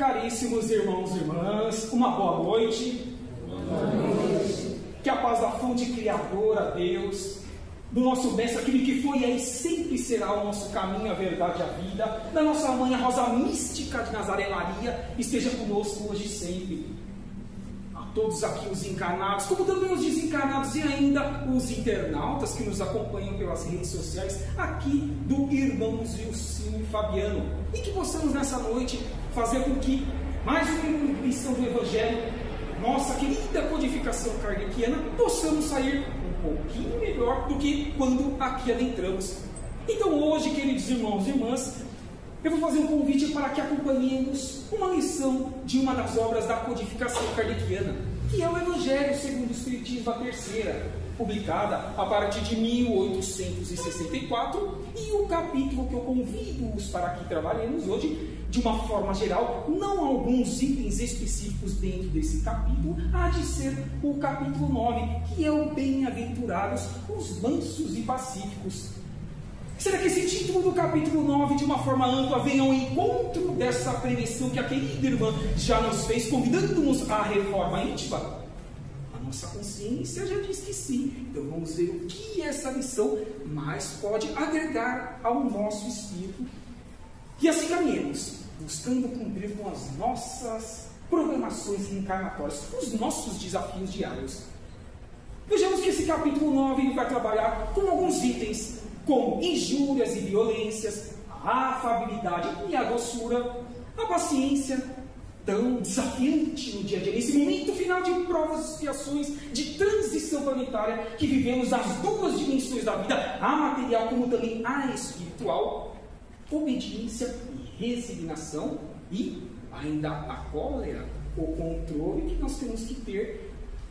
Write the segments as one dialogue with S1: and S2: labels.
S1: Caríssimos irmãos e irmãs, uma boa noite.
S2: Boa noite.
S1: Que a paz da fonte criadora, Deus, do nosso mestre, aquele que foi, é e sempre será o nosso caminho, a verdade e a vida, da nossa mãe, a rosa mística de Nazaré Maria, esteja conosco hoje e sempre. A todos aqui os encarnados, como também os desencarnados e ainda os internautas que nos acompanham pelas redes sociais, aqui do irmãos Gilcinho e Fabiano, e que possamos nessa noite fazer com que mais uma lição do Evangelho, nossa querida codificação kardeciana, possamos sair um pouquinho melhor do que quando aqui adentramos. Então hoje, queridos irmãos e irmãs, eu vou fazer um convite para que acompanhemos uma lição de uma das obras da codificação kardeciana, que é o Evangelho segundo o Espiritismo, a terceira, publicada a partir de 1864, e o capítulo que eu convido-os para que trabalhemos hoje, de uma forma geral, não alguns itens específicos dentro desse capítulo, há de ser o capítulo 9, que é o Bem-aventurados, os mansos e pacíficos. Será que esse título do capítulo 9, de uma forma ampla, vem ao encontro dessa prevenção que a querida irmã já nos fez, convidando-nos à reforma íntima? A nossa consciência já diz que sim. Então vamos ver o que essa lição mais pode agregar ao nosso espírito. E assim caminhemos, buscando cumprir com as nossas programações encarnatórias, os nossos desafios diários. Vejamos que esse capítulo 9 vai trabalhar com alguns itens, como injúrias e violências, a afabilidade e a doçura, a paciência, tão desafiante no dia a dia, nesse momento final de provas e expiações, de transição planetária, que vivemos nas duas dimensões da vida, a material como também a espiritual, obediência e resignação, e ainda a cólera, o controle que nós temos que ter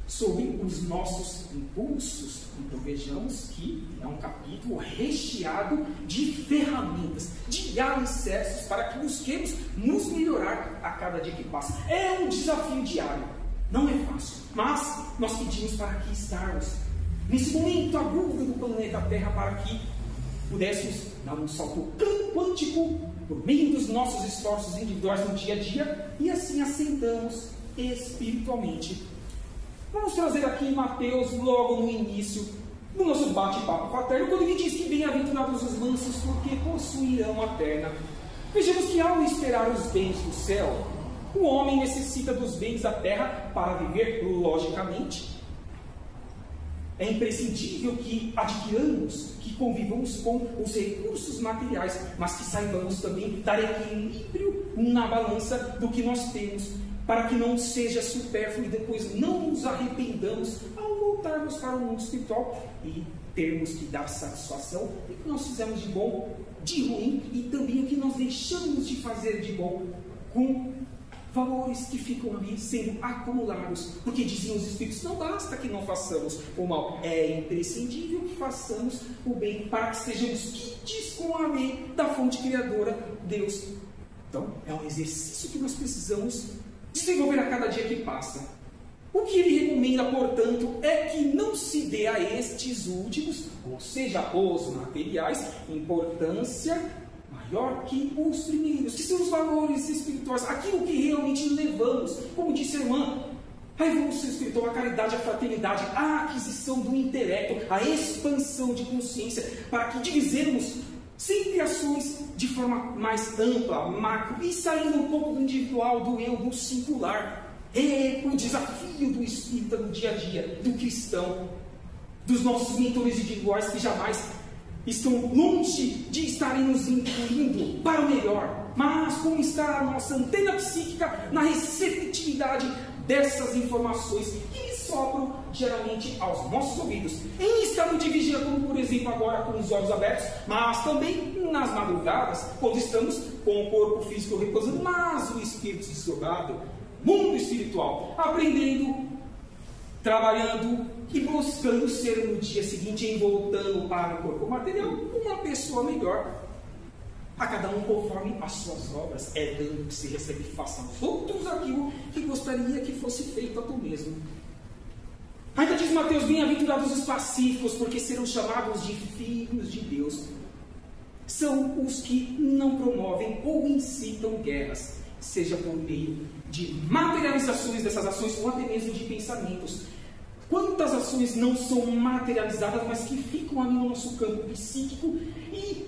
S1: sobre os nossos impulsos. Então vejamos que é um capítulo recheado de ferramentas, de alicerces para que busquemos nos melhorar a cada dia que passa. É um desafio diário, não é fácil, mas nós pedimos para aqui estarmos nesse momento agudo do planeta Terra, para que pudéssemos dar um salto quântico por meio dos nossos esforços individuais no dia a dia, e assim assentamos espiritualmente. Vamos trazer aqui Mateus logo no início do nosso bate-papo fraterno, quando ele diz que bem-aventurados os mansos, porque possuirão a terra. Vejamos que ao esperar os bens do céu, o homem necessita dos bens da terra para viver logicamente. É imprescindível que adquiramos, que convivamos com os recursos materiais, mas que saibamos também dar equilíbrio na balança do que nós temos, para que não seja supérfluo e depois não nos arrependamos ao voltarmos para o mundo espiritual e termos que dar satisfação do que nós fizemos de bom, de ruim, e também o que nós deixamos de fazer de bom, com valores que ficam ali sendo acumulados, porque diziam os Espíritos, não basta que não façamos o mal, é imprescindível que façamos o bem, para que sejamos quites com a lei da fonte criadora, Deus. Então, é um exercício que nós precisamos desenvolver a cada dia que passa. O que ele recomenda, portanto, é que não se dê a estes últimos, ou seja, os materiais, importância maior que os primeiros, que são os valores espirituais, aquilo que realmente levamos, como disse a irmã, a evolução espiritual, a caridade, a fraternidade, a aquisição do intelecto, a expansão de consciência, para que divisemos sempre ações de forma mais ampla, macro, e saindo um pouco do individual, do eu, do singular. É o desafio do espírita no dia a dia, do cristão, dos nossos mentores individuais que jamais estão longe de estarem nos incluindo para o melhor, mas como está a nossa antena psíquica na receptividade dessas informações que sopram geralmente aos nossos ouvidos, em estado de vigia, como por exemplo agora com os olhos abertos, mas também nas madrugadas, quando estamos com o corpo físico repousando, mas o espírito desdobado, mundo espiritual, aprendendo, trabalhando e buscando ser no dia seguinte, voltando para o corpo material, uma pessoa melhor. A cada um conforme as suas obras, é dando que se recebe, faça aos outros aquilo que gostaria que fosse feito a tu mesmo. Ainda diz Mateus, bem-aventurados os pacíficos, porque serão chamados de filhos de Deus. São os que não promovem ou incitam guerras, seja por meio de materializações dessas ações ou até mesmo de pensamentos. Quantas ações não são materializadas, mas que ficam ali no nosso campo psíquico e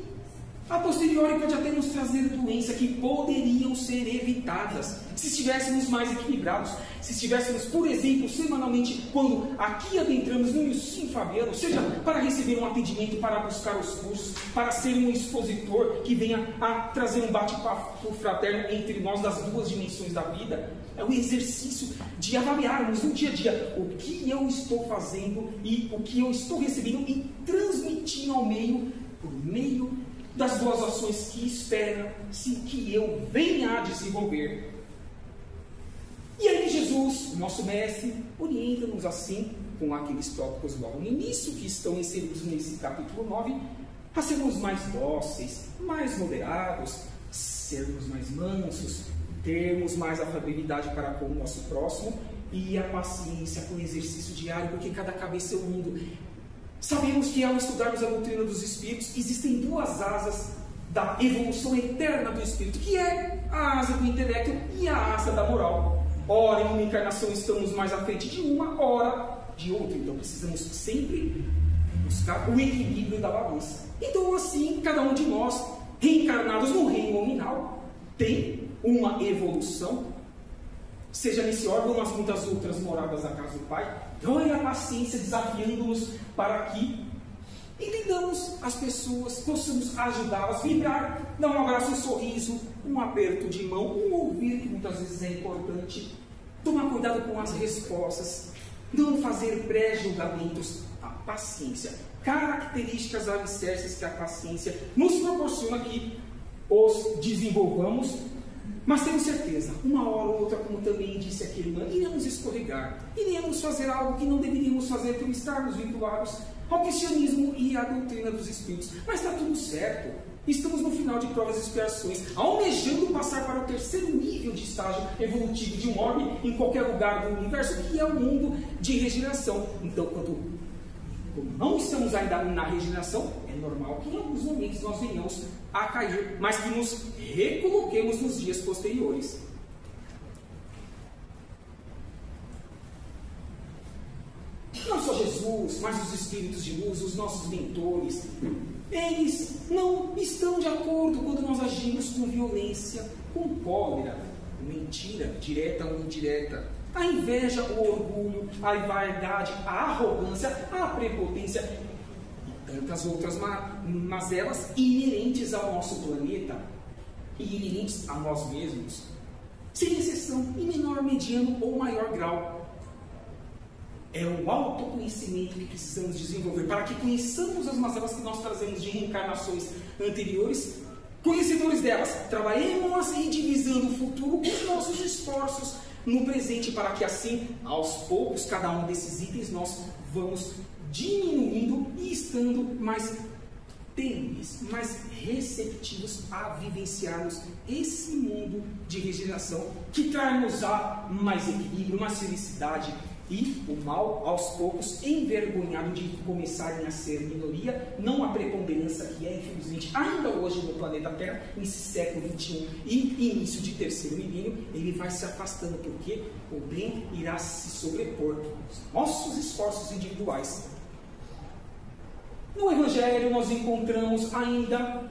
S1: a posteriori pode até nos trazer doenças que poderiam ser evitadas se estivéssemos mais equilibrados, se estivéssemos, por exemplo, semanalmente, quando aqui adentramos no Sim Fabiano, seja para receber um atendimento, para buscar os cursos, para ser um expositor que venha a trazer um bate-papo fraterno entre nós das duas dimensões da vida. É o exercício de avaliarmos no dia a dia o que eu estou fazendo e o que eu estou recebendo e transmitindo ao meio, por meio das duas ações que espera-se que eu venha a desenvolver. E aí Jesus, nosso mestre, orienta-nos assim, com aqueles tópicos logo no início, que estão inseridos nesse capítulo 9, a sermos mais dóceis, mais moderados, sermos mais mansos, termos mais afabilidade para com o nosso próximo e a paciência com o exercício diário, porque cada cabeça é um mundo. Sabemos que ao estudarmos a doutrina dos Espíritos, existem duas asas da evolução eterna do Espírito, que é a asa do intelecto e a asa da moral. Ora, em uma encarnação estamos mais à frente de uma, ora de outra. Então precisamos sempre buscar o equilíbrio da balança. Então assim, cada um de nós, reencarnados no reino nominal, tem uma evolução, seja nesse órgão, mas muitas outras moradas da casa do Pai. Olha a paciência desafiando-nos para que entendamos as pessoas, possamos ajudá-las, vibrar, dar um abraço, um sorriso, um aperto de mão, um ouvir, que muitas vezes é importante, tomar cuidado com as respostas, não fazer pré-julgamentos, a paciência, características alicerces que a paciência nos proporciona que os desenvolvamos. Mas tenho certeza, uma hora ou outra, como também disse aquele irmão, iremos escorregar, iremos fazer algo que não deveríamos fazer por estarmos vinculados ao cristianismo e à doutrina dos Espíritos. Mas está tudo certo. Estamos no final de provas e expiações, almejando passar para o terceiro nível de estágio evolutivo de um orbe em qualquer lugar do universo, que é o mundo de regeneração. Então, como não estamos ainda na regeneração, é normal que em alguns momentos nós venhamos a cair, mas que nos recoloquemos nos dias posteriores. Não só Jesus, mas os espíritos de luz, os nossos mentores, eles não estão de acordo quando nós agimos com violência, com cólera, com mentira, direta ou indireta. A inveja, o orgulho, a vaidade, a arrogância, a prepotência e tantas outras mazelas inerentes ao nosso planeta e inerentes a nós mesmos, sem exceção, em menor, mediano ou maior grau. É o autoconhecimento que precisamos desenvolver para que conheçamos as mazelas que nós trazemos de reencarnações anteriores, conhecedores delas, trabalhemos e divisando o futuro com os nossos esforços no presente, para que assim, aos poucos, cada um desses itens nós vamos diminuindo e estando mais tênues, mais receptivos a vivenciarmos esse mundo de regeneração que traz-nos-á mais equilíbrio, mais felicidade e o mal, aos poucos, envergonhado de começarem a ser minoria, não a preponderância que é, infelizmente, ainda hoje no planeta Terra, nesse século XXI e início de terceiro milênio, ele vai se afastando, porque o bem irá se sobrepor aos nossos esforços individuais. No Evangelho nós encontramos ainda,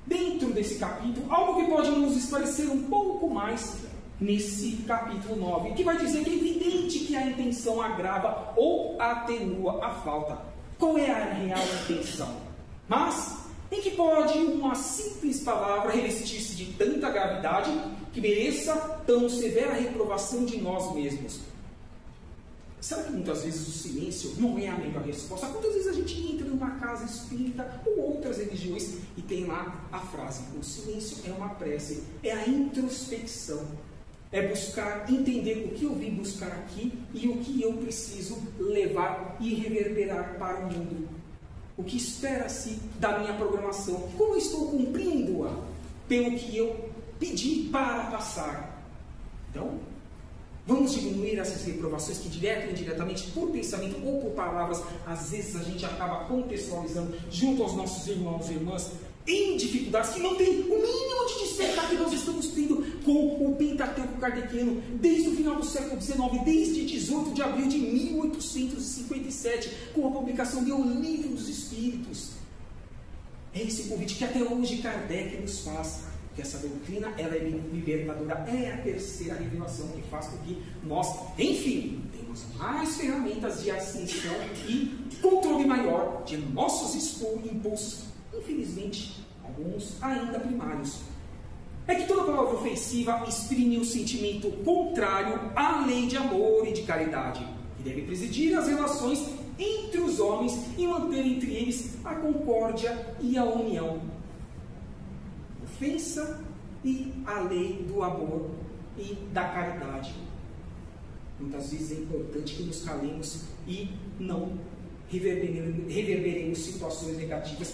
S1: dentro desse capítulo, algo que pode nos esclarecer um pouco mais nesse capítulo 9, que vai dizer que é evidente que a intenção agrava ou atenua a falta. Qual é a real intenção? Mas, em que pode uma simples palavra revestir-se de tanta gravidade que mereça tão severa reprovação de nós mesmos? Será que muitas vezes o silêncio não é a melhor resposta? Quantas vezes a gente entra numa casa espírita ou outras religiões e tem lá a frase: o silêncio é uma prece, é a introspecção. É buscar entender o que eu vim buscar aqui e o que eu preciso levar e reverberar para o mundo. O que espera-se da minha programação? Como eu estou cumprindo-a pelo que eu pedi para passar? Então, vamos diminuir essas reprovações que, direta ou indiretamente, por pensamento ou por palavras, às vezes a gente acaba contextualizando junto aos nossos irmãos e irmãs em dificuldades que não tem o mínimo de despertar que nós estamos tendo com o Pentateuco kardeciano desde o final do século XIX, desde 18 de abril de 1857, com a publicação de O Livro dos Espíritos. É esse convite que até hoje Kardec nos faz, que essa doutrina ela é libertadora, é a terceira revelação que faz com que nós, enfim, temos mais ferramentas de ascensão e controle maior de nossos impulsos, infelizmente, alguns ainda primários. É que toda palavra ofensiva exprime um sentimento contrário à lei de amor e de caridade, que deve presidir as relações entre os homens e manter entre eles a concórdia e a união. Ofensa e a lei do amor e da caridade. Muitas vezes é importante que nos calemos e não reverberemos situações negativas,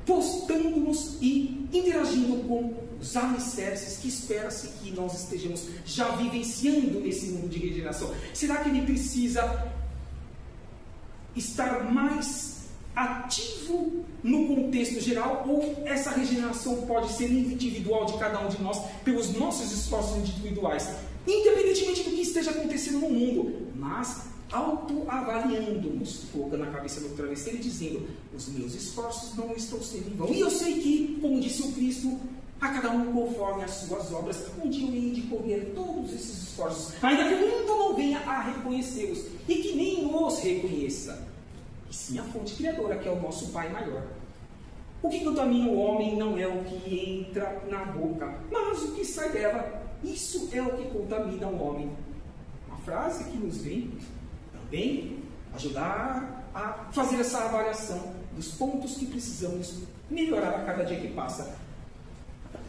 S1: postando-nos e interagindo com os alicerces que espera-se que nós estejamos já vivenciando nesse mundo de regeneração. Será que ele precisa estar mais ativo no contexto geral, ou essa regeneração pode ser individual de cada um de nós pelos nossos esforços individuais, independentemente do que esteja acontecendo no mundo, mas autoavaliando-nos, colocando a cabeça no travesseiro e dizendo: os meus esforços não estão sendo em vão, e eu sei que, como disse o Cristo, a cada um conforme as suas obras, um dia eu hei de colher todos esses esforços, ainda que o mundo não venha a reconhecê-los, e que nem os reconheça, e sim a fonte criadora, que é o nosso Pai maior. O que contamina o homem não é o que entra na boca, mas o que sai dela. Isso é o que contamina o homem. Uma frase que nos vem também ajudar a fazer essa avaliação dos pontos que precisamos melhorar a cada dia que passa.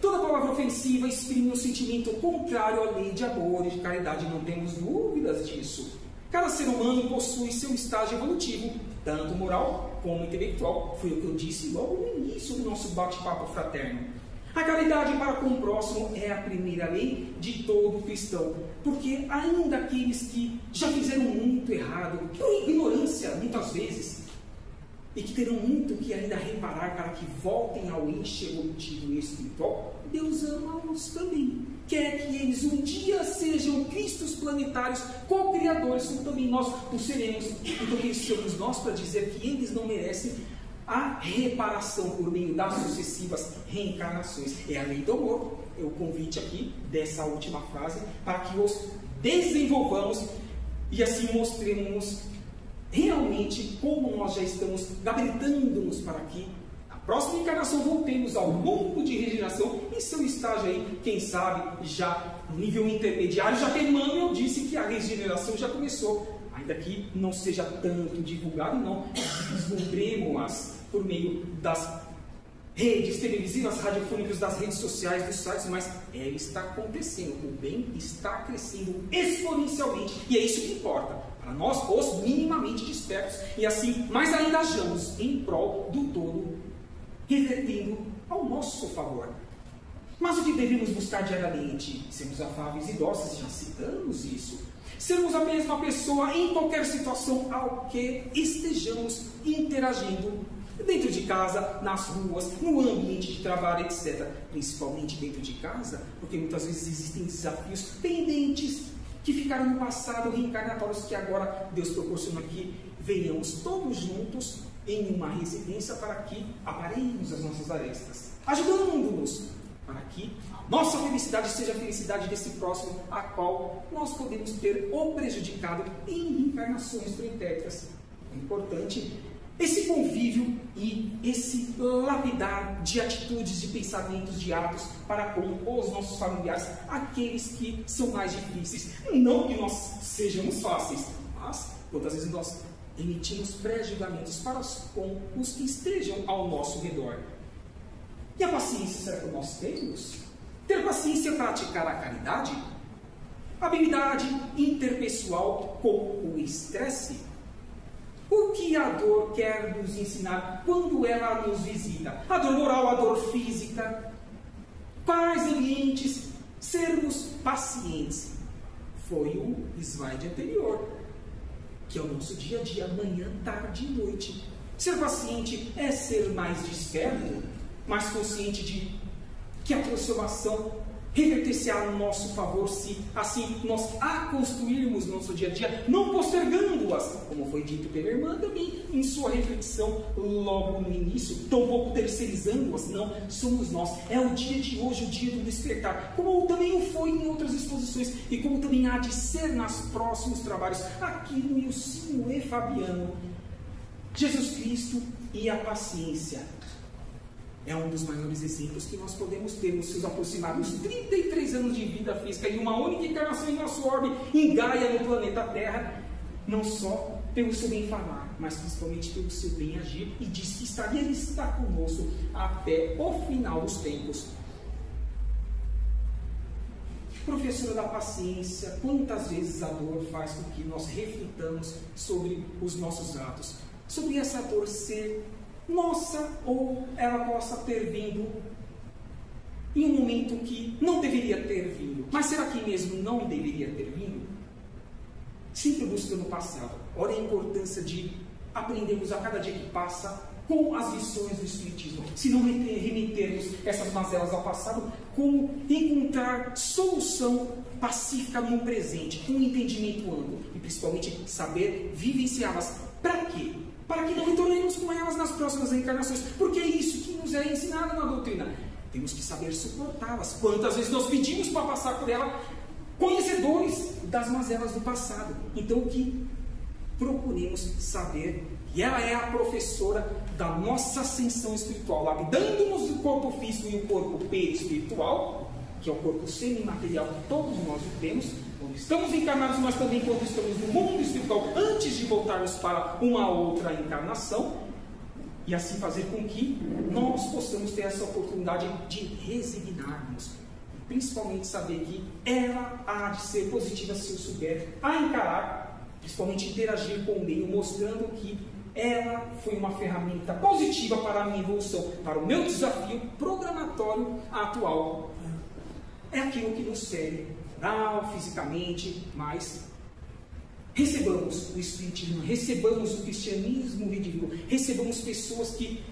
S1: Toda palavra ofensiva exprime um sentimento contrário à lei de amor e de caridade, não temos dúvidas disso. Cada ser humano possui seu estágio evolutivo, tanto moral como intelectual. Foi o que eu disse logo no início do nosso bate-papo fraterno. A caridade para com o próximo é a primeira lei de todo cristão, porque ainda aqueles que já fizeram muito errado, por ignorância muitas vezes, e que terão muito que ainda reparar para que voltem ao eixo evolutivo espiritual, Deus ama-os também. Quer que eles um dia sejam Cristos planetários, co-criadores, como também nós o seremos. Então quem somos nós para dizer que eles não merecem a reparação por meio das sucessivas reencarnações? É a lei do amor. É o convite aqui dessa última frase, para que os desenvolvamos e assim mostremos realmente como nós já estamos gabaritando-nos para que na próxima encarnação voltemos ao mundo de regeneração em seu estágio aí, quem sabe já no nível intermediário, já que Emmanuel disse que a regeneração já começou, ainda que não seja tanto divulgado, não vislumbremos-as por meio das redes televisivas, radiofônicas, das redes sociais, dos sites, mas ela está acontecendo, o bem está crescendo exponencialmente, e é isso que importa para nós, os minimamente despertos, e assim mais ainda ajamos em prol do todo, revertendo ao nosso favor. Mas o que devemos buscar diariamente? Sermos afáveis e dóceis, já citamos isso. Sermos a mesma pessoa em qualquer situação ao que estejamos interagindo, dentro de casa, nas ruas, no ambiente de trabalho, etc. Principalmente dentro de casa, porque muitas vezes existem desafios pendentes que ficaram no passado, reencarnatórios, que agora Deus proporciona que venhamos todos juntos em uma residência para que aparemos as nossas arestas, ajudando-nos para que a nossa felicidade seja a felicidade desse próximo, a qual nós podemos ter o prejudicado em reencarnações pretéritas. É importante esse convívio e esse lapidar de atitudes, de pensamentos, de atos para com os nossos familiares, aqueles que são mais difíceis. Não que nós sejamos fáceis, mas quantas vezes nós emitimos pré-julgamentos para com os que estejam ao nosso redor. E a paciência, será que nós temos? Ter paciência é praticar a caridade? A habilidade interpessoal com o estresse? O que a dor quer nos ensinar quando ela nos visita? A dor moral, a dor física? Quais ambientes sermos pacientes? Foi o slide anterior, que é o nosso dia a dia, manhã, tarde e noite. Ser paciente é ser mais desperto, mais consciente de que a transformação reverter-se a nosso favor se assim nós a construirmos no nosso dia a dia, não postergando-as, como foi dito pela irmã também em sua reflexão logo no início, tampouco terceirizando-as, não, somos nós, é o dia de hoje, o dia do despertar, como também o foi em outras exposições, e como também há de ser nos próximos trabalhos, aqui no Ilcino e Fabiano. Jesus Cristo e a paciência é um dos maiores exemplos que nós podemos ter nos seus aproximados 33 anos de vida física e uma única encarnação em nosso orbe, em Gaia, no planeta Terra, não só pelo seu bem falar, mas principalmente pelo seu bem agir, e diz que ele está conosco até o final dos tempos. Professora da paciência, quantas vezes a dor faz com que nós reflitamos sobre os nossos atos, sobre essa dor ser nossa, ou ela possa ter vindo em um momento que não deveria ter vindo. Mas será que mesmo não deveria ter vindo? Sempre busca no passado. Olha a importância de aprendermos a cada dia que passa com as lições do Espiritismo. Se não remetermos essas mazelas ao passado, como encontrar solução pacífica no presente, com um entendimento amplo e principalmente saber vivenciá-las. Para quê? Para que não retornemos com elas nas próximas reencarnações, porque é isso que nos é ensinado na doutrina. Temos que saber suportá-las. Quantas vezes nós pedimos para passar por ela, conhecedores das mazelas do passado. Então que procuremos saber que ela é a professora da nossa ascensão espiritual, lapidando-nos o corpo físico e o corpo perispiritual, que é o corpo semimaterial que todos nós temos. Quando estamos encarnados, mas também quando estamos no mundo espiritual, antes de voltarmos para uma outra encarnação, e assim fazer com que nós possamos ter essa oportunidade de resignarmos, principalmente saber que ela há de ser positiva se eu souber a encarar, principalmente interagir com o meio, mostrando que ela foi uma ferramenta positiva para a minha evolução, para o meu desafio programatório atual. É aquilo que nos serve, moral, fisicamente, mas recebamos o Espiritismo, recebamos o cristianismo redimido, recebamos pessoas que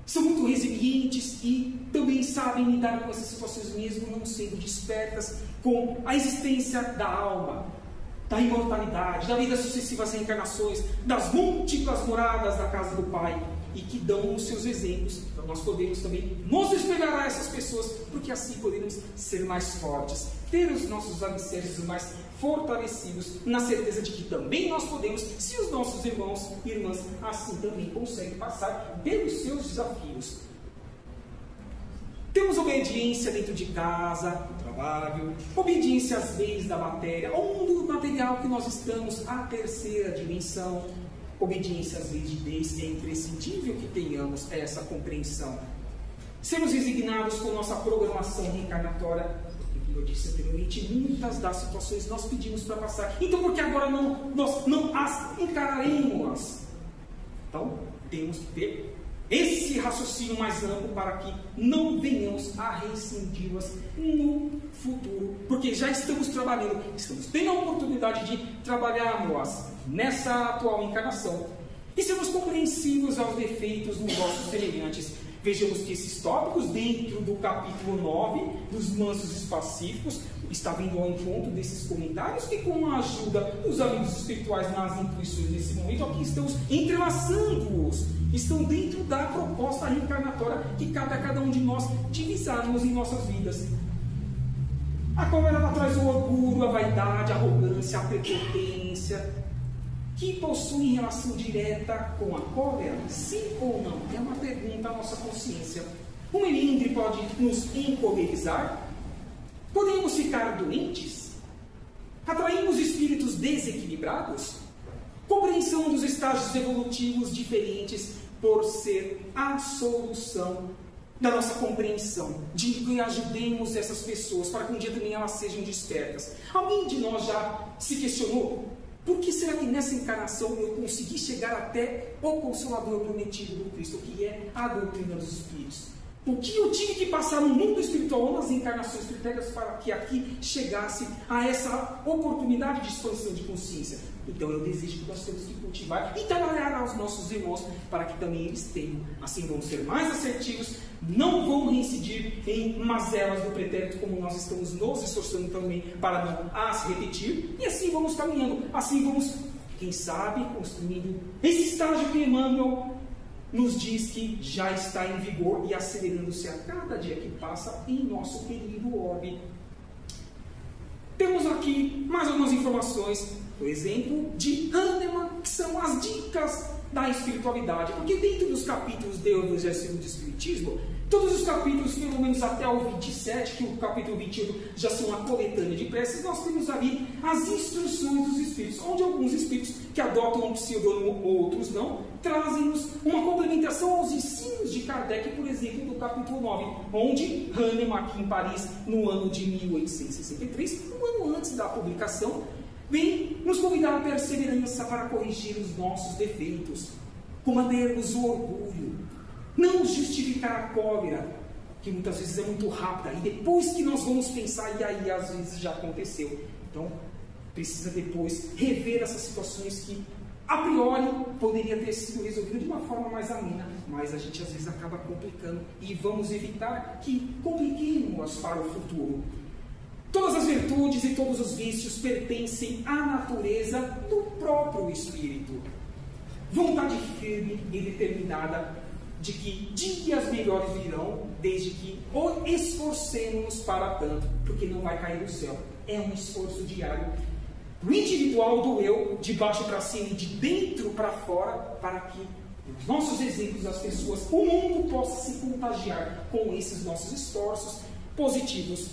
S1: são muito resilientes e também sabem lidar com essas situações mesmo não sendo despertas com a existência da alma, da imortalidade, da vida sucessivas reencarnações, das múltiplas moradas da casa do Pai, e que dão os seus exemplos. Então nós podemos também nos espelhar a essas pessoas, porque assim podemos ser mais fortes, ter os nossos alicerces mais fortalecidos, na certeza de que também nós podemos, se os nossos irmãos e irmãs assim também conseguem passar pelos seus desafios. Temos obediência dentro de casa, no trabalho, obediência às leis da matéria, ao mundo material que nós estamos, a terceira dimensão. Obediência às leis de Deus, é imprescindível que tenhamos essa compreensão. Sermos resignados com nossa programação reencarnatória, como eu disse anteriormente, muitas das situações nós pedimos para passar. Então, por que agora nós não as encararemos? Então, temos que ter esse raciocínio mais amplo para que não venhamos a rescindi-las no futuro, porque já estamos trabalhando, estamos tendo a oportunidade de trabalharmos nessa atual encarnação e sermos compreensivos aos defeitos dos nossos semelhantes. Vejamos que esses tópicos dentro do capítulo 9 dos mansos e pacíficos está vindo ao encontro desses comentários que, com a ajuda dos amigos espirituais nas intuições nesse momento, aqui estamos entrelaçando-os, estão dentro da proposta reencarnatória que cabe a cada um de nós divisarmos em nossas vidas. A qual ela traz o orgulho, a vaidade, a arrogância, a prepotência, que possuem relação direta com a cólera? Sim ou não? É uma pergunta à nossa consciência. O melindre pode nos encolerizar? Podemos ficar doentes? Atraímos espíritos desequilibrados? Compreensão dos estágios evolutivos diferentes por ser a solução da nossa compreensão, de que ajudemos essas pessoas para que um dia também elas sejam despertas. Alguém de nós já se questionou? Por que será que nessa encarnação eu consegui chegar até o Consolador prometido do Cristo, que é a doutrina dos Espíritos? O que eu tive que passar no mundo espiritual ou nas encarnações pretéritas para que aqui chegasse a essa oportunidade de expansão de consciência? Então eu desejo que nós temos que cultivar e trabalhar aos nossos irmãos para que também eles tenham. Assim vão ser mais assertivos, não vão reincidir em mazelas do pretérito, como nós estamos nos esforçando também para não as repetir. E assim vamos caminhando, assim vamos, quem sabe, construindo esse estágio que Emmanuel nos diz que já está em vigor e acelerando-se a cada dia que passa em nosso querido orbe. Temos aqui mais algumas informações, por exemplo, de Hahnemann, que são as dicas da espiritualidade, porque dentro dos capítulos do Evangelho segundo o Espiritismo, todos os capítulos, pelo menos até o 27, que o capítulo 21 já são uma coletânea de preces, nós temos ali as instruções dos Espíritos, onde alguns Espíritos que adotam um pseudônimo, outros não, trazem-nos uma complementação aos ensinos de Kardec, por exemplo, do capítulo 9, onde Hahnemann, aqui em Paris, no ano de 1863, um ano antes da publicação, vem nos convidar à perseverança para corrigir os nossos defeitos, combatermos o orgulho, não justificar a cólera, que muitas vezes é muito rápida, e depois que nós vamos pensar, e aí às vezes já aconteceu. Então, precisa depois rever essas situações que, a priori, poderia ter sido resolvido de uma forma mais amena, mas a gente às vezes acaba complicando, e vamos evitar que compliquemos para o futuro. Todas as virtudes e todos os vícios pertencem à natureza do próprio Espírito. Vontade firme e determinada de que dias melhores virão, desde que o esforcemos para tanto, porque não vai cair do céu. É um esforço diário, do individual, do eu, de baixo para cima e de dentro para fora, para que os nossos exemplos, as pessoas, o mundo possa se contagiar com esses nossos esforços positivos.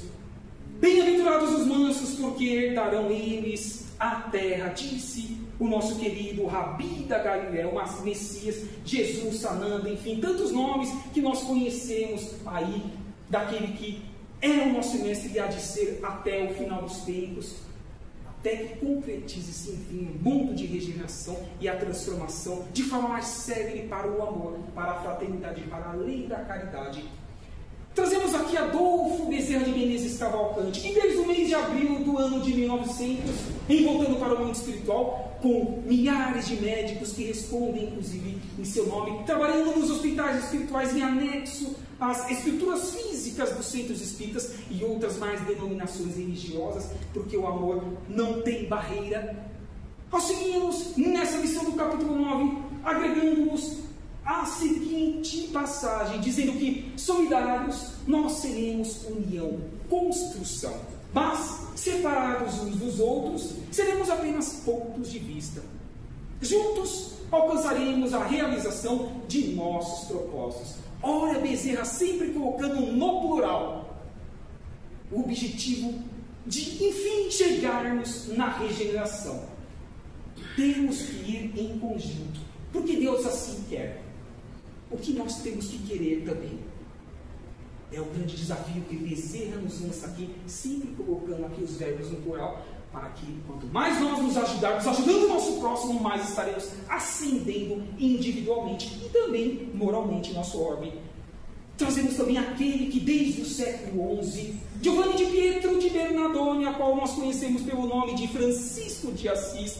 S1: Bem-aventurados os mansos, porque herdarão eles a terra, disse o nosso querido Rabi da Galiléia, o Messias, Jesus, Sananda, enfim, tantos nomes que nós conhecemos aí, daquele que é o nosso mestre e há de ser até o final dos tempos, até que concretize-se, enfim, um mundo de regeneração e a transformação de forma mais séria para o amor, para a fraternidade, para a lei da caridade. Trazemos aqui Adolfo Bezerra de Menezes Cavalcante, que desde o mês de abril do ano de 1900, em voltando para o mundo espiritual, com milhares de médicos que respondem, inclusive, em seu nome, trabalhando nos hospitais espirituais em anexo às estruturas físicas dos centros espíritas e outras mais denominações religiosas, porque o amor não tem barreira. Auxilia-nos nessa lição do capítulo 9, agregando-nos a seguinte passagem, dizendo que solidários nós seremos união, construção, mas separados uns dos outros seremos apenas pontos de vista. Juntos alcançaremos a realização de nossos propósitos. Ora, Bezerra sempre colocando no plural o objetivo de, enfim, chegarmos na regeneração. Temos que ir em conjunto, porque Deus assim quer. O que nós temos que querer também é o grande desafio que Bezerra nos lança aqui, sempre colocando aqui os verbos no plural, para que quanto mais nós nos ajudarmos, ajudando o nosso próximo, mais estaremos ascendendo individualmente e também moralmente nosso orbe. Trazemos também aquele que desde o século XI, Giovanni de Pietro de Bernardone, a qual nós conhecemos pelo nome de Francisco de Assis,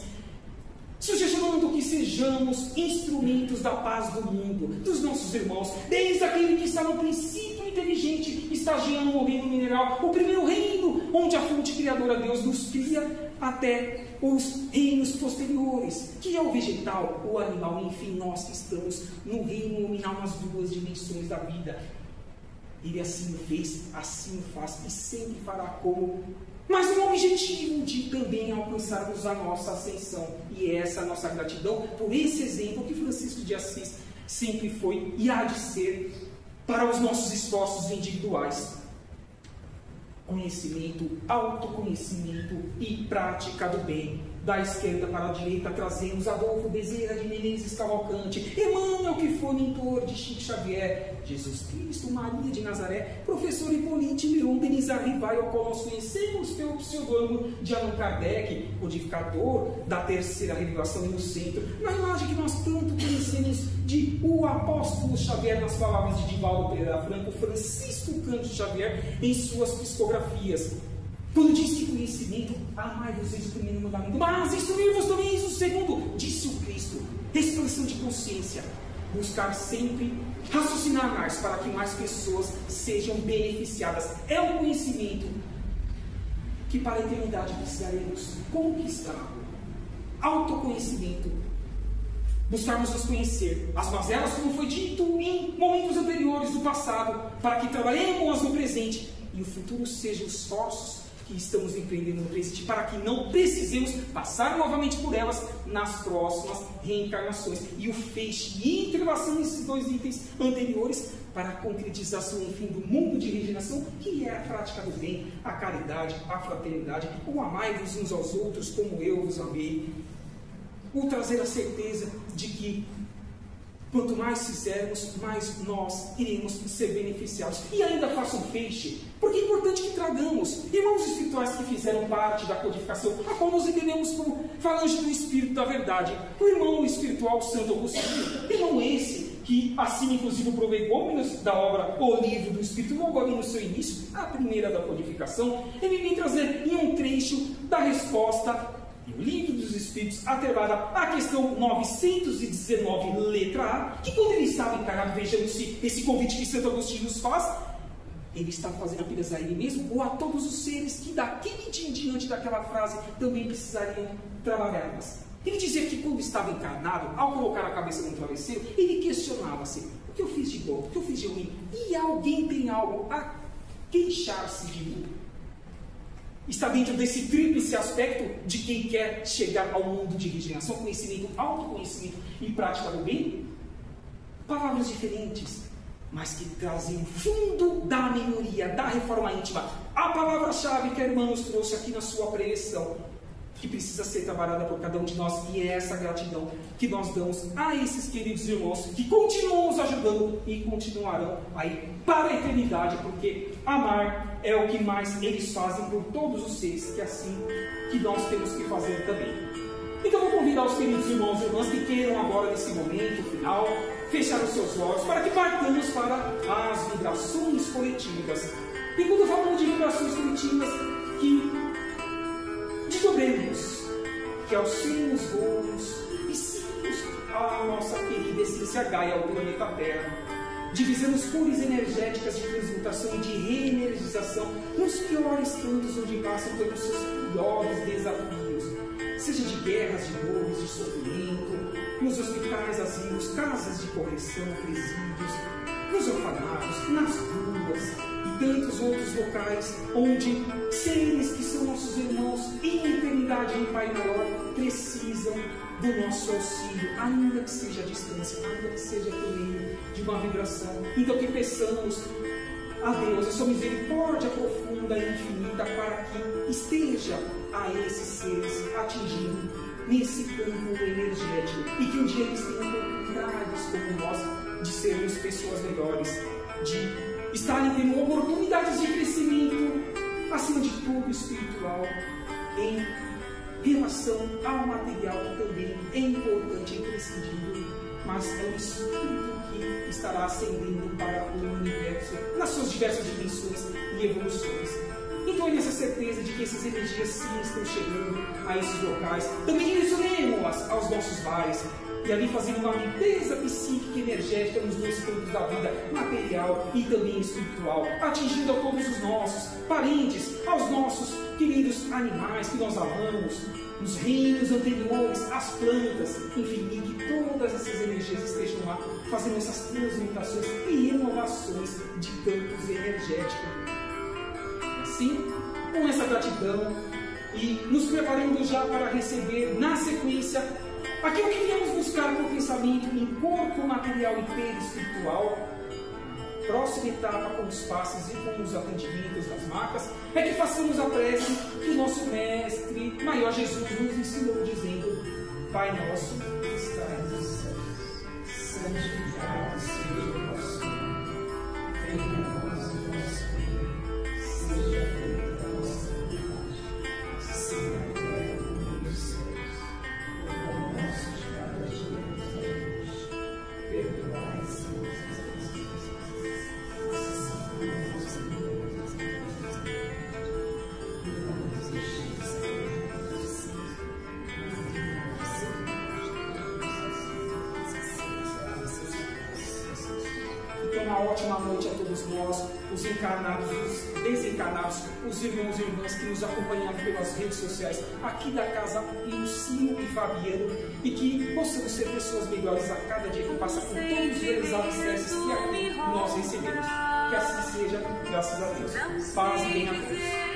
S1: sugestionando que sejamos instrumentos da paz do mundo, dos nossos irmãos, desde aquele que está no princípio inteligente, estagiando no reino mineral, o primeiro reino, onde a fonte criadora Deus nos cria, até os reinos posteriores, que é o vegetal, o animal, enfim, nós que estamos no reino nominal, nas duas dimensões da vida. Ele assim o fez, assim o faz e sempre fará como, mas com o objetivo de também alcançarmos a nossa ascensão. E é essa a nossa gratidão por esse exemplo que Francisco de Assis sempre foi e há de ser para os nossos esforços individuais. Conhecimento, autoconhecimento e prática do bem. Da esquerda para a direita trazemos Adolfo Bezerra de Menezes Cavalcante, Emmanuel, que foi mentor de Chico Xavier, Jesus Cristo, Maria de Nazaré, professor Hipólito Leon, Denizar Rivaio, ao qual nós conhecemos pelo pseudônimo de Allan Kardec, codificador da terceira revelação no centro, na imagem que nós tanto conhecemos de o apóstolo Xavier, nas palavras de Divaldo Pereira Franco, Francisco Cândido Xavier, em suas psicografias. Quando diz que conhecimento, amai-vos eis o primeiro mandamento, mas instruir-vos também eis o segundo, disse o Cristo. Expansão de consciência, buscar sempre raciocinar mais para que mais pessoas sejam beneficiadas. É um conhecimento que para a eternidade precisaremos conquistar. Autoconhecimento. Buscarmos nos conhecer as mazelas, como foi dito em momentos anteriores do passado, para que trabalhemos no presente e o futuro sejam os esforços que estamos empreendendo no presente, para que não precisemos passar novamente por elas nas próximas reencarnações. E o feixe e entrelaçando esses dois itens anteriores para a concretização, enfim, do mundo de regeneração, que é a prática do bem, a caridade, a fraternidade, o amai-vos uns aos outros como eu vos amei, o trazer a certeza de que quanto mais fizermos, mais nós iremos ser beneficiados. E ainda faça um feixe, porque é importante que tragamos irmãos espirituais que fizeram parte da codificação, a qual nós entendemos como falange do Espírito da Verdade. O irmão espiritual Santo Agostinho, irmão esse, que assim inclusive provegou-nos da obra O Livro do Espírito, logo ali no seu início, a primeira da codificação, ele vem trazer em um trecho da resposta e o Livro dos Espíritos, atrelada à questão 919, letra A, que quando ele estava encarnado, vejamos se esse convite que Santo Agostinho nos faz, ele estava fazendo apenas a ele mesmo, ou a todos os seres que daquele dia em diante daquela frase também precisariam trabalhá-las. Ele dizia que quando estava encarnado, ao colocar a cabeça no travesseiro, ele questionava-se: o que eu fiz de bom, o que eu fiz de ruim? E alguém tem algo a queixar-se de mim? Está dentro desse tríplice aspecto de quem quer chegar ao mundo de regeneração, conhecimento, autoconhecimento e prática do bem? Palavras diferentes, mas que trazem o fundo da melhoria, da reforma íntima. A palavra-chave que a irmã nos trouxe aqui na sua preleção, que precisa ser trabalhada por cada um de nós, e é essa gratidão que nós damos a esses queridos irmãos que continuam nos ajudando e continuarão aí para a eternidade, porque amar é o que mais eles fazem por todos os seres, que é assim que nós temos que fazer também. Então vou convidar os queridos irmãos e irmãs que queiram agora, nesse momento final, fechar os seus olhos, para que partamos para as vibrações coletivas. E quando falamos de vibrações coletivas, que descobremos que ao sermos bons e simples a nossa querida essência Gaia, ao planeta Terra, divisamos cores energéticas de transmutação e de reenergização nos piores cantos onde passam pelos seus piores desafios, seja de guerras, de dores, de sofrimento, nos hospitais, asilos, casas de correção, presídios, nos orfanatos, nas ruas e tantos outros locais onde seres que são nossos irmãos em eternidade em Pai Maior precisam do nosso auxílio, ainda que seja a distância, ainda que seja por meio de uma vibração. Então que peçamos a Deus a sua misericórdia profunda e infinita para que esteja a esses seres atingindo nesse campo energético e que um dia eles tenham oportunidades como nós de sermos pessoas melhores, de estarem tendo oportunidades de crescimento, acima de tudo espiritual, em relação ao material, que também é importante, é imprescindível, mas é o espírito que estará ascendendo para o universo nas suas diversas dimensões e evoluções. Então é nessa certeza de que essas energias sim estão chegando a esses locais. Também direcionemos-as aos nossos lares, e ali fazendo uma limpeza psíquica e energética nos dois campos da vida, material e também espiritual, atingindo a todos os nossos parentes, aos nossos queridos animais que nós amamos, nos reinos anteriores, as plantas, enfim, e que todas essas energias estejam lá, fazendo essas transmutações e renovações de campos energéticos. Assim, com essa gratidão e nos preparando já para receber na sequência aquilo que viemos buscar com o pensamento em corpo material e perispiritual, próxima etapa com os passes e com os atendimentos das macas, é que façamos a prece que o nosso mestre maior Mas Jesus nos ensinou dizendo: Pai nosso que estás nos céus, santificado seja o vosso nome. Venha a nós o vosso reino. Seja feita a vossa vontade, assim na terra como nos céus. O pão nosso de cada dia nos dai hoje. Perdoai as nossas ofensas, assim como nós perdoamos as nossas ofensas. E não nos deixeis cair em tentação, Então, uma ótima noite a todos nós, os encarnados, os desencarnados, os irmãos e irmãs que nos acompanharam pelas redes sociais, aqui da casa Lucinho e Fabiano, e que possamos ser pessoas melhores a cada dia que passa, com todos os alicerces que aqui nós recebemos. Que assim seja, graças a Deus. Paz e bem a todos.